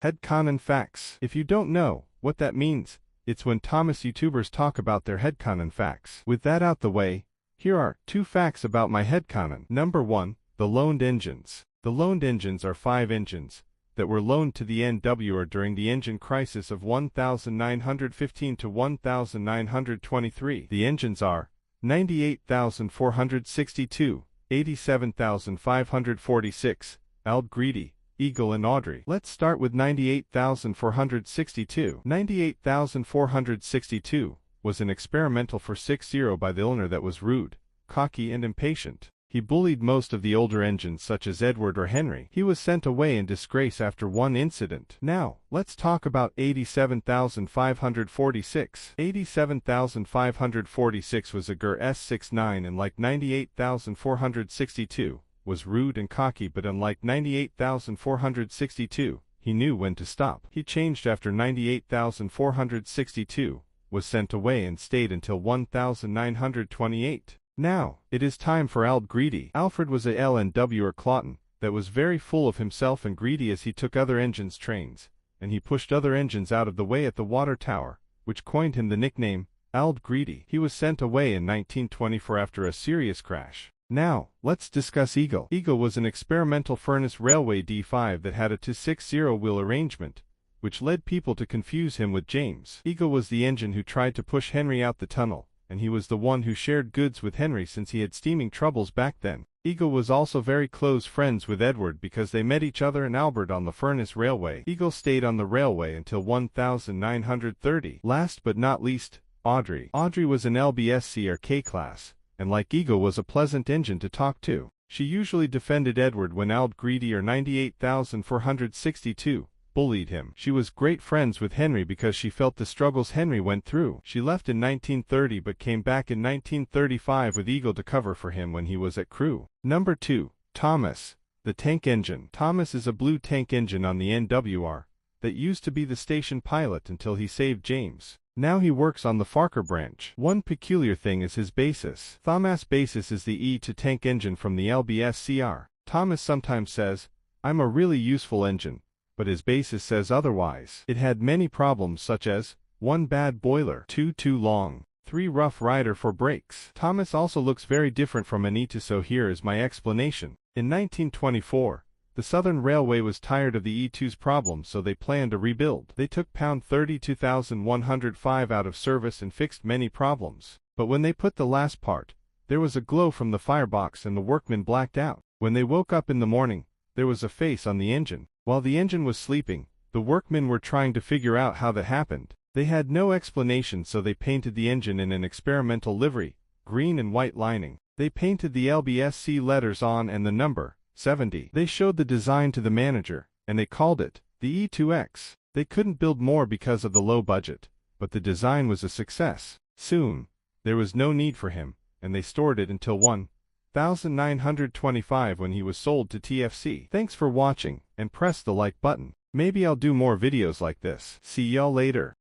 Headcanon Facts. If you don't know what that means, it's when Thomas YouTubers talk about their headcanon facts. With that out the way, here are 2 facts about my headcanon. Number 1, the loaned engines. The loaned engines are 5 engines that were loaned to the NWR during the engine crisis of 1915 to 1923. The engines are 98,462, 87,546, Ald Greedy, Eagle and Audrey. Let's start with 98,462. 98,462 was an experimental for 6.0 by the owner that was rude, cocky and impatient. He bullied most of the older engines such as Edward or Henry. He was sent away in disgrace after one incident. Now, let's talk about 87,546. 87,546 was a GR S69 and like 98,462, was rude and cocky, but unlike 98,462, he knew when to stop. He changed after 98,462, was sent away and stayed until 1928. Now, it is time for Ald Greedy. Alfred was a LNWer Clotton that was very full of himself and greedy as he took other engines' trains, and he pushed other engines out of the way at the water tower, which coined him the nickname Ald Greedy. He was sent away in 1924 after a serious crash. Now, let's discuss Eagle. Eagle was an experimental furnace railway D5 that had a 260 wheel arrangement, which led people to confuse him with James. Eagle was the engine who tried to push Henry out the tunnel, and he was the one who shared goods with Henry since he had steaming troubles back then. Eagle was also very close friends with Edward because they met each other and Albert on the furnace railway. Eagle stayed on the railway until 1930. Last but not least, Audrey. Audrey was an LBSC or K class, and like Eagle was a pleasant engine to talk to. She usually defended Edward when Ald Greedy or 98,462 bullied him. She was great friends with Henry because she felt the struggles Henry went through. She left in 1930 but came back in 1935 with Eagle to cover for him when he was at crew. Number 2, Thomas, the tank engine. Thomas is a blue tank engine on the NWR that used to be the station pilot until he saved James. Now he works on the Farker branch. One peculiar thing is his basis. Thomas' basis is the E to tank engine from the LBSCR. Thomas sometimes says, "I'm a really useful engine," but his basis says otherwise. It had many problems such as 1 bad boiler, 2 too long, 3 rough rider for brakes. Thomas also looks very different from an E2, so here is my explanation. In 1924, the Southern Railway was tired of the E2's problems, so they planned a rebuild. They took pound 32,105 out of service and fixed many problems. But when they put the last part, there was a glow from the firebox and the workmen blacked out. When they woke up in the morning, there was a face on the engine. While the engine was sleeping, the workmen were trying to figure out how that happened. They had no explanation, so they painted the engine in an experimental livery, green and white lining. They painted the LBSC letters on and the number 70. They showed the design to the manager, and they called it the E2X. They couldn't build more because of the low budget, but the design was a success. Soon, there was no need for him, and they stored it until 1925 when he was sold to TFC. Thanks for watching, and press the like button. Maybe I'll do more videos like this. See y'all later.